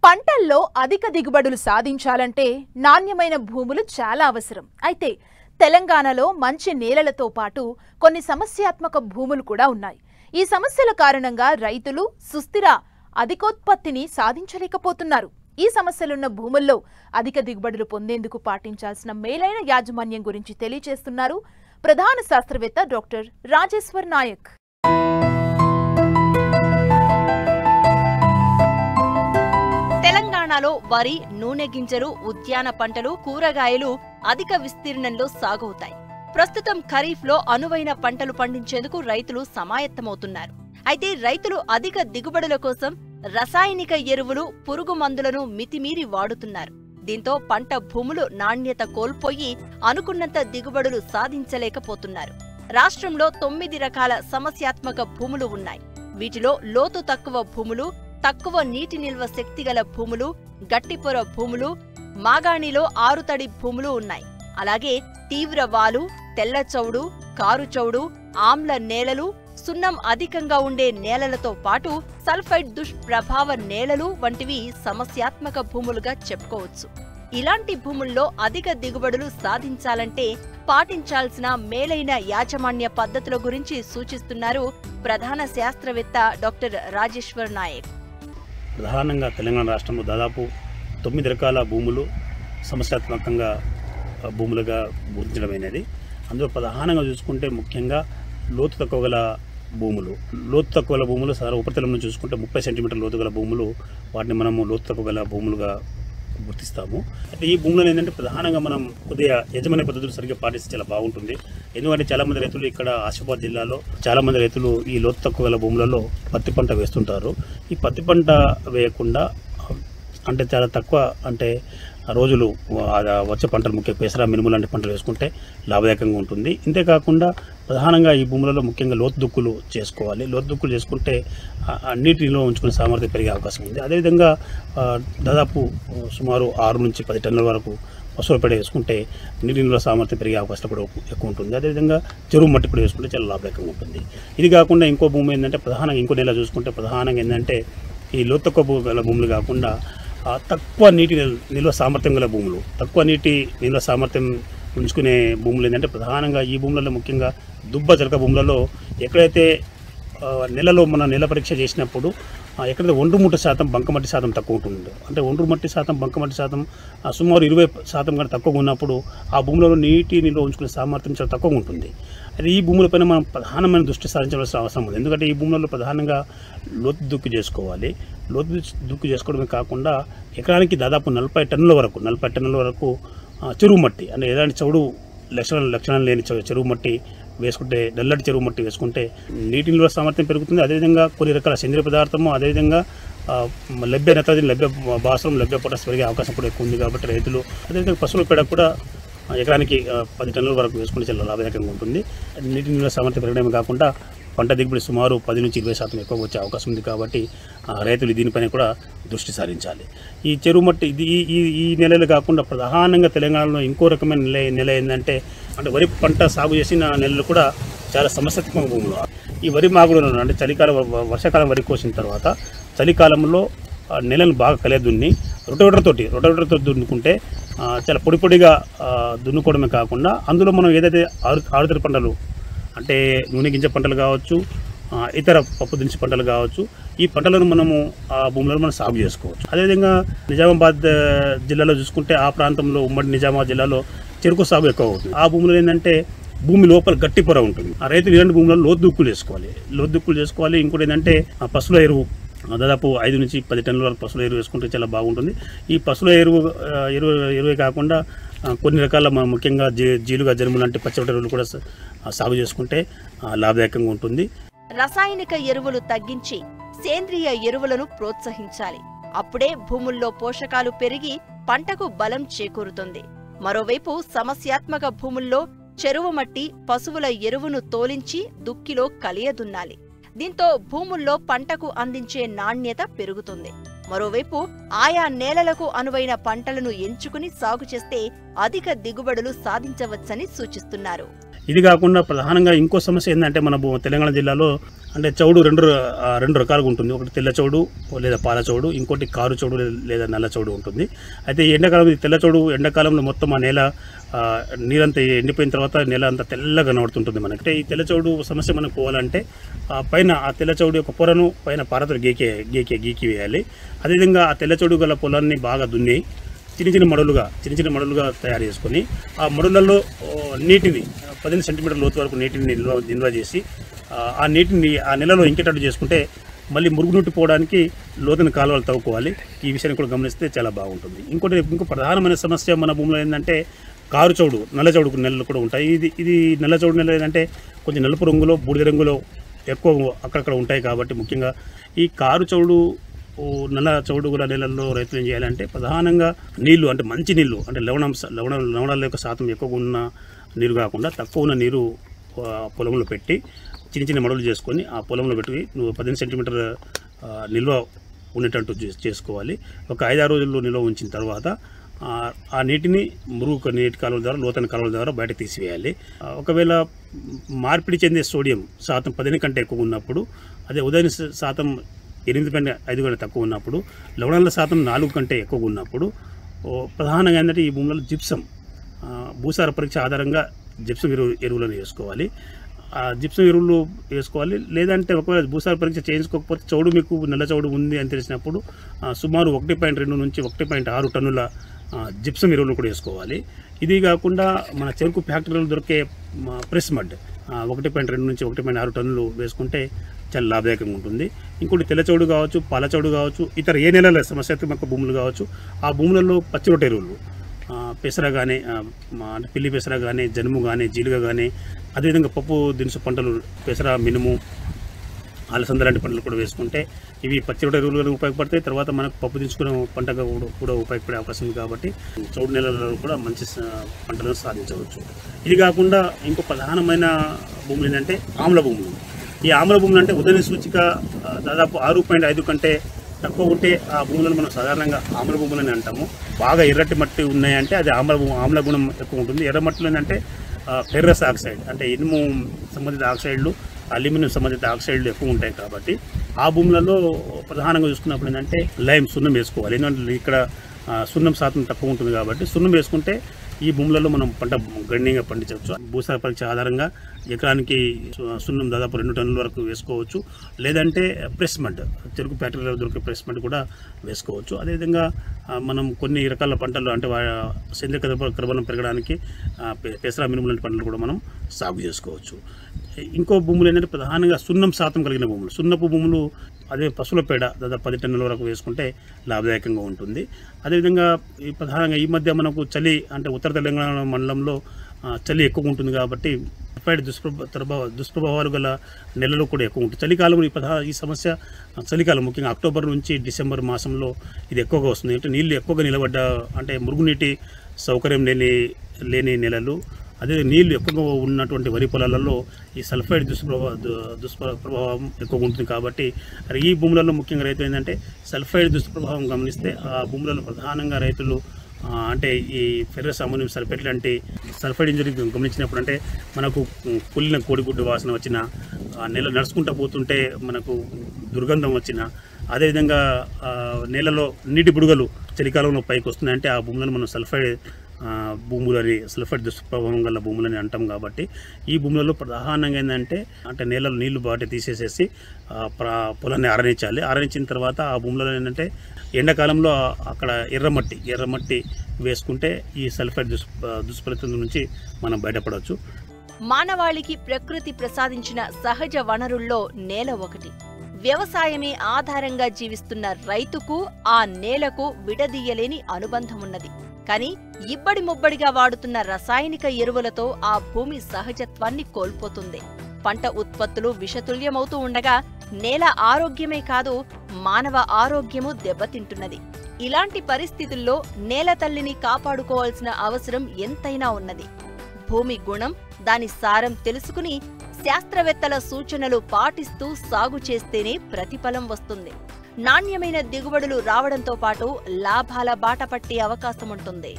పంటల్లో అధిక దిగుబడులు సాధించాలంటే నాణ్యమైన భూములు చాలా అవసరం. అయితే తెలంగాణలో మంచి నేలలతో పాటు కొన్ని సమస్యాత్మక భూములు కూడా ఉన్నాయి. ఈ సమస్యల కారణంగా రైతులు సుస్థిర అధికోత్పత్తిని సాధించలేకపోతున్నారు. ఈ సమస్యలున్న భూముల్లో అధిక దిగుబడులు పొందేందుకు పాటించాల్సిన మేలైన యాజమాన్యం గురించి తెలియజేస్తున్నారు ప్రధాన శాస్త్రవేత్త డాక్టర్ రాజేశ్వర్ నాయక్. తెలంగాణలో వరి, నూనె గింజలు, ఉద్యాన పంటలు, కూరగాయలు అధిక విస్తీర్ణంలో సాగవుతాయి. ప్రస్తుతం ఖరీఫ్లో అనువైన పంటలు పండించేందుకు రైతులు సమాయత్తమవుతున్నారు. అయితే రైతులు అధిక దిగుబడుల కోసం రసాయనిక ఎరువులు, పురుగు మందులను మితిమీరి వాడుతున్నారు. దీంతో పంట భూములు నాణ్యత కోల్పోయి అనుకున్నంత దిగుబడులు సాధించలేకపోతున్నారు. రాష్ట్రంలో 9 రకాల సమస్యాత్మక భూములు ఉన్నాయి. వీటిలో లోతు తక్కువ భూములు, తక్కువ నీటి నిల్వ శక్తిగల భూములు, గట్టిపొర భూములు, మాగాణిలో ఆరుతడి భూములు ఉన్నాయి. అలాగే తీవ్ర వాలు, తెల్ల చౌడు, కారు చౌడు, ఆమ్ల నేలలు, సున్నం అధికంగా ఉండే నేలలతో పాటు సల్ఫైడ్ దుష్ప్రభావ నేలలు వంటివి సమస్యాత్మక భూములుగా చెప్పుకోవచ్చు. ఇలాంటి భూముల్లో అధిక దిగుబడులు సాధించాలంటే పాటించాల్సిన మేలైన యాజమాన్య పద్ధతుల గురించి సూచిస్తున్నారు ప్రధాన శాస్త్రవేత్త డాక్టర్ రాజేశ్వర్ నాయక్. ప్రధానంగా తెలంగాణ రాష్ట్రంలో దాదాపు 9 రకాల భూములు సమస్యాత్మకంగా భూములుగా గుర్తించడమైనది. అందులో ప్రధానంగా చూసుకుంటే ముఖ్యంగా లోతు తక్కువ గల భూములు సాధారణ ఉపరితలం నుంచి చూసుకుంటే 30 సెంటీమీటర్ల లోతు గల భూములు, వాటిని మనము లోతు తక్కువ గల భూములుగా గుర్తిస్తాము. అయితే ఈ భూములను ఏంటంటే ప్రధానంగా మనం కొద్దిగా యజమాన్య పద్ధతులు సరిగ్గా పాటిస్తే చాలా బాగుంటుంది. ఎందుకంటే చాలామంది రైతులు ఇక్కడ ఆసిఫాబాద్ జిల్లాలో చాలామంది రైతులు ఈ లోతు తక్కువ గల భూములలో పత్తి పంట వేస్తుంటారు. ఈ పత్తి పంట వేయకుండా అంటే చాలా తక్కువ అంటే రోజులు వచ్చే పంటలు ముఖ్యంగా పెసర, మినుము లాంటి పంటలు వేసుకుంటే లాభదాయకంగా ఉంటుంది. ఇంతేకాకుండా ప్రధానంగా ఈ భూములలో ముఖ్యంగా లోతు దుక్కులు చేసుకోవాలి. లోతు దుక్కులు చేసుకుంటే నీటిలో ఉంచుకునే సామర్థ్యం పెరిగే అవకాశం ఉంది. అదేవిధంగా దాదాపు సుమారు 6 నుంచి 10 టన్నుల వరకు పశువుల పేడ వేసుకుంటే నీటిలో సామర్థ్యం పెరిగే అవకాశం కూడా ఎక్కువ ఉంటుంది. అదేవిధంగా చెరువు మట్టి కూడా వేసుకుంటే చాలా లాభదాయకంగా ఉంటుంది. ఇది కాకుండా ఇంకో భూమి ఏంటంటే ప్రధానంగా ఇంకో నెల చూసుకుంటే ప్రధానంగా ఏంటంటే ఈ లోతు తక్కువ గల భూములు కాకుండా తక్కువ నీటి నిల్వ సామర్థ్యం గల భూములు, తక్కువ నీటి నిల్వ సామర్థ్యం ఉంచుకునే భూములు ఏంటంటే ప్రధానంగా ఈ భూములలో ముఖ్యంగా దుబ్బ చెలక భూములలో ఎక్కడైతే నెలలో మనం నెల పరీక్ష చేసినప్పుడు ఎక్కడైతే ఒండ్రుమట్టి శాతం, బంకమట్టి శాతం తక్కువ ఉంటుంది, అంటే ఒండ్రుమట్టి శాతం, బంకమట్టి శాతం సుమారు 20% కంటే తక్కువగా ఉన్నప్పుడు ఆ భూములలో నీటి నిల్వ ఉంచుకునే సామర్థ్యం చాలా తక్కువగా ఉంటుంది. అది ఈ భూములపైన మనం ప్రధానమైన దృష్టి సారించవలసిన అవసరం ఉంది. ఎందుకంటే ఈ భూములలో ప్రధానంగా లోతు దుక్కు చేసుకోవాలి. లోతు దుక్కు చేసుకోవడమే కాకుండా ఎకరానికి దాదాపు 40 టన్నుల వరకు చెరువు మట్టి, అంటే ఎలాంటి చౌడు లక్షణాలు లేని చెరువు మట్టి వేసుకుంటే, నల్లటి చెరువు మట్టి వేసుకుంటే నీటి నిల్వ సామర్థ్యం పెరుగుతుంది. అదేవిధంగా కొన్ని రకాల సేంద్రియ పదార్థము, అదేవిధంగా లభ్య నత్రజని, లభ్య భాస్వరం, లభ్య పొటాష్ పెరిగే అవకాశం కూడా ఎక్కువ ఉంది. కాబట్టి రైతులు అదేవిధంగా పశువుల పేడ కూడా ఎకరానికి 10 టన్నుల వరకు వేసుకుంటే చాలా లాభదాయకంగా ఉంటుంది. నీటి నిల్వ సామర్థ్యం పెరగడమే కాకుండా పంట దిగుబడి సుమారు 10 నుంచి 20% ఎక్కువ వచ్చే అవకాశం ఉంది. కాబట్టి రైతులు దీనిపైన కూడా దృష్టి సారించాలి. ఈ చెరువు మట్టి ఈ నెలలు కాకుండా ప్రధానంగా తెలంగాణలో ఇంకో రకమైన నెల ఏంటంటే అంటే వరి పంట సాగు చేసిన నెలలు కూడా చాలా సమస్యాత్మక భూములు. ఈ వరి మాగులను అంటే వర్షాకాలం వరి కోసిన తర్వాత చలికాలంలో నెలను బాగా కలియదున్ని రొటవేటర్తో దున్నుకుంటే చాలా పొడిగా దున్నుకోవడమే కాకుండా అందులో మనం ఏదైతే ఆరుతడి పంటలు అంటే నూనె గింజ పంటలు కావచ్చు, ఇతర పప్పు దినుసు పంటలు కావచ్చు, ఈ పంటలను మనము ఆ భూములను మనం సాగు చేసుకోవచ్చు. అదేవిధంగా నిజామాబాద్ జిల్లాలో చూసుకుంటే ఆ ప్రాంతంలో ఉమ్మడి నిజామాబాద్ జిల్లాలో చెరుకు సాగు ఎక్కువ అవుతుంది. ఆ భూములు ఏంటంటే భూమి లోపల గట్టి పొర ఉంటుంది. ఆ రైతులు ఇలాంటి భూములలో లోతు దుక్కులు చేసుకోవాలి. ఇంకోటి ఏంటంటే పశువుల ఎరువు దాదాపు 5 నుంచి 10 టన్నుల వరకు పశువుల ఎరువు వేసుకుంటే చాలా బాగుంటుంది. ఈ పశువుల ఎరువే కాకుండా కొన్ని రకాల ముఖ్యంగా జీలుగా, జనుము లాంటి పచ్చటి ఎరువులు కూడా సాగు చేసుకుంటే లాభదాయకంగా ఉంటుంది. రసాయనిక ఎరువులు తగ్గించి సేంద్రియ ఎరువులను ప్రోత్సహించాలి. అప్పుడే భూముల్లో పోషకాలు పెరిగి పంటకు బలం చేకూరుతుంది. మరోవైపు సమస్యాత్మక భూముల్లో చెరువు మట్టి, పశువుల ఎరువును తోలించి దుక్కిలో కలియదున్నాలి. దీంతో భూముల్లో పంటకు అందించే నాణ్యత పెరుగుతుంది. మరోవైపు ఆయా నేలలకు అనువైన పంటలను ఎంచుకుని సాగు చేస్తే అధిక దిగుబడులు సాధించవచ్చని సూచిస్తున్నారు. ఇది కాకుండా ప్రధానంగా ఇంకో సమస్య ఏంటంటే మన తెలంగాణ జిల్లాలో అంటే చౌడు రెండు రకాలుగా ఉంటుంది. ఒకటి తెల్ల చౌడు లేదా పాల చౌడు, ఇంకోటి కారు చౌడు లేదా నల్ల చౌడు ఉంటుంది. అయితే ఈ ఎండాకాలం తెల్ల చౌడు ఎండాకాలంలో మొత్తం ఆ నేల నీరంతా ఎండిపోయిన తర్వాత నేల అంతా తెల్లగా కనబడుతుంటుంది మనకి. అంటే ఈ తెల్ల చౌడు సమస్య మనకు పోవాలంటే పైన ఆ తెల్ల చౌడు యొక్క పొరను పైన పారతో గీకి వేయాలి. అదేవిధంగా ఆ తెల్ల చౌడు గల పొలాన్ని బాగా దున్ని చిన్న చిన్న మడులుగా తయారు చేసుకొని ఆ మడులలో నీటిని 15 సెంటీమీటర్ల లోతు వరకు నీటిని నిల్వ చేసి ఆ నీటిని ఆ నెలలో ఇంకేటట్టు చేసుకుంటే మళ్ళీ మురుగునీటి పోవడానికి లోతైన కాలువలు తవ్వుకోవాలి. ఈ విషయాన్ని కూడా గమనిస్తే చాలా బాగుంటుంది. ఇంకో ప్రధానమైన సమస్య మన భూమిలో ఏంటంటే కారు చౌడు, నల్ల చౌడు నెలలు కూడా ఉంటాయి. ఇది నల్ల చౌడు నెల ఏంటంటే కొంచెం నలుపు రంగులో, బూడిద రంగులో ఎక్కువ అక్కడక్కడ ఉంటాయి. కాబట్టి ముఖ్యంగా ఈ కారు చౌడు, నల్ల చౌడు గల నెలల్లో రైతులు ఏం చేయాలంటే ప్రధానంగా నీళ్లు అంటే మంచి నీళ్లు అంటే లవణాల యొక్క శాతం ఎక్కువగా ఉన్న నీరు కాకుండా తక్కువ ఉన్న నీరు పొలంలో పెట్టి చిన్న మడులు చేసుకొని ఆ పొలంలో పెట్టి 15 సెంటీమీటర్ నిల్వ ఉండేటట్టు చేసుకోవాలి. ఒక 5-6 రోజుల్లో నిల్వ ఉంచిన తర్వాత ఆ నీటిని నీటి కాలువల ద్వారా, లోతైన కాలువల ద్వారా బయట తీసివేయాలి. ఒకవేళ మార్పిడి చెందే సోడియం శాతం 10 కంటే ఎక్కువ ఉన్నప్పుడు, అదే ఉదయం శాతం 8.5 కంటే తక్కువ ఉన్నప్పుడు, లవణాల శాతం 4 కంటే ఎక్కువ ఉన్నప్పుడు ప్రధానంగా ఏంటంటే ఈ భూములలో జిప్సం భూసార పరీక్ష ఆధారంగా జిప్సం ఎరువులను వేసుకోవాలి. ఆ జిప్సం ఎరువులు వేసుకోవాలి. లేదంటే ఒకవేళ భూసార పరీక్ష చేయించుకోకపోతే చౌడు మీకు నల్ల చౌడు ఉంది అని తెలిసినప్పుడు సుమారు 1.2 నుంచి 1.6 టన్నుల జిప్సం ఎరువులు కూడా వేసుకోవాలి. ఇది కాకుండా మన చెరుకు ఫ్యాక్టరీలో దొరికే ప్రెస్ మడ్ 1.2 నుంచి 1.6 టన్నులు వేసుకుంటే చాలా లాభదాయకంగా ఉంటుంది. ఇంకోటి తెల్ల చౌడు కావచ్చు, పాల చౌడు కావచ్చు, ఇతర ఏ నెలల సమస్యాత్మక భూములు కావచ్చు, ఆ భూములలో పచ్చి రొట్టె ఎరువులు పెసర కానీ, పిల్లి పెసర కానీ, జనుము కానీ, జీలుగ కానీ, అదేవిధంగా పప్పు దినుసు పంటలు పెసర, మినుము, అలసంద లాంటి పంటలు కూడా వేసుకుంటే ఇవి పచ్చి రొట్టె ఎరువులుగా ఉపయోగపడతాయి. తర్వాత మనకు పప్పు దించుకునే పంటగా కూడా ఉపయోగపడే అవకాశం ఉంది. కాబట్టి చౌడు నెలలలో కూడా మంచి పంటలను సాధించవచ్చు. ఇది కాకుండా ఇంకో ప్రధానమైన భూములు ఏంటంటే ఆమ్ల భూములు. ఈ ఆమ్ల భూములు అంటే ఉదయ సూచిక దాదాపు 6.5 కంటే తక్కువ ఉంటే ఆ భూములను మనం సాధారణంగా ఆమ్ల భూములని అంటాము. బాగా ఎర్రటి మట్టి ఉన్నాయంటే అది ఆమ్ల గుణం ఎక్కువ ఉంటుంది. ఎర్ర మట్టిలో ఏంటంటే ఫెర్రస్ ఆక్సైడ్ అంటే ఇనుము సంబంధిత ఆక్సైడ్లు, అల్యూమినియం సంబంధిత ఆక్సైడ్లు ఎక్కువ ఉంటాయి. కాబట్టి ఆ భూములలో ప్రధానంగా చూసుకున్నప్పుడు ఏంటంటే సున్నం వేసుకోవాలి. ఎందుకంటే ఇక్కడ సున్నం శాతం తక్కువ ఉంటుంది కాబట్టి సున్నం వేసుకుంటే ఈ భూములలో మనం పంట గణనీయంగా పండించవచ్చు. భూసార పరీక్ష ఆధారంగా ఎకరానికి సున్నం దాదాపు 2 టన్నుల వరకు వేసుకోవచ్చు. లేదంటే ప్రెస్ మడ్, చెరుకు ఫ్యాక్టరీలో దొరికే ప్రెస్ మడ్ కూడా వేసుకోవచ్చు. అదేవిధంగా మనం కొన్ని రకాల పంటలు అంటే సేంద్రియ కర్బనం పెరగడానికి పెసర, మినుము లాంటి పంటలు కూడా మనం సాగు చేసుకోవచ్చు. ఇంకో భూములు ఏంటంటే ప్రధానంగా సున్నం శాతం కలిగిన భూములు. సున్నపు భూములు అదే పశువుల పేడ దాదాపు 10 టన్నుల వరకు వేసుకుంటే లాభదాయకంగా ఉంటుంది. అదేవిధంగా ప్రధానంగా ఈ మధ్య మనకు చలి అంటే ఉత్తర తెలంగాణ మండలంలో చలి ఎక్కువ ఉంటుంది. కాబట్టి దుష్ప్రభావాలు గల నెలలు కూడా ఎక్కువ ఉంటుంది. చలికాలం ఈ సమస్య చలికాలం ముఖ్యంగా అక్టోబర్ నుంచి డిసెంబర్ మాసంలో ఇది ఎక్కువగా వస్తుంది. అంటే నీళ్ళు ఎక్కువగా నిలబడ్డ అంటే మురుగునీటి సౌకర్యం లేని నెలలు, అదే నీళ్లు ఎక్కువగా ఉన్నటువంటి వరి పొలాలలో ఈ సల్ఫైడ్ దుష్ప్రభావం ఎక్కువగా ఉంటుంది. కాబట్టి ఈ భూములలో ముఖ్యంగా రైతులు ఏంటంటే సల్ఫైడ్ దుష్ప్రభావం గమనిస్తే ఆ భూములలో ప్రధానంగా రైతులు అంటే ఈ ఫెర్రస్ అమోనియం సల్ఫేట్ లాంటి సల్ఫైడ్ ఇంజరీ గమనించినప్పుడు అంటే మనకు కుళ్ళిన కోడిగుడ్డు వాసన వచ్చిన, నెల నడుచుకుంటూ పోతుంటే మనకు దుర్గంధం వచ్చిన, అదేవిధంగా నేలలో నీటి బుడగలు చలికాలంలో పైకి వస్తున్నాయంటే ఆ భూములను మనం భూములని సల్ఫైడ్ దుష్ప్రభావం గల భూములని అంటాం. కాబట్టి ఈ భూములలో ప్రధానంగా ఏంటంటే నేలలో నీళ్లు బాగా తీసేసేసి పొలాన్ని ఆరనించాలి. ఆరనించిన తర్వాత ఆ భూములలో ఏంటంటే ఎండాకాలంలో అక్కడ ఎర్రమట్టి వేసుకుంటే ఈ సల్ఫైడ్ దుష్ఫలితం నుంచి మనం బయటపడవచ్చు. మానవాళికి ప్రకృతి ప్రసాదించిన సహజ వనరుల్లో నేల ఒకటి. వ్యవసాయమే ఆధారంగా జీవిస్తున్న రైతుకు ఆ నేలకు విడదీయలేని అనుబంధం ఉన్నది. కానీ ఇబ్బడి ముబ్బడిగా వాడుతున్న రసాయనిక ఎరువులతో ఆ భూమి సహజత్వాన్ని కోల్పోతుంది. పంట ఉత్పత్తులు విషతుల్యమవుతూ ఉండగా నేల ఆరోగ్యమే కాదు, మానవ ఆరోగ్యము దెబ్బతింటున్నది. ఇలాంటి పరిస్థితుల్లో నేల తల్లిని కాపాడుకోవాల్సిన అవసరం ఎంతైనా ఉన్నది. భూమి గుణం, దాని సారం తెలుసుకుని శాస్త్రవేత్తల సూచనలు పాటిస్తూ సాగు చేస్తేనే ప్రతిఫలం వస్తుంది. నాణ్యమైన దిగుబడులు రావడంతో పాటు లాభాల బాట పట్టే అవకాశముంటుంది.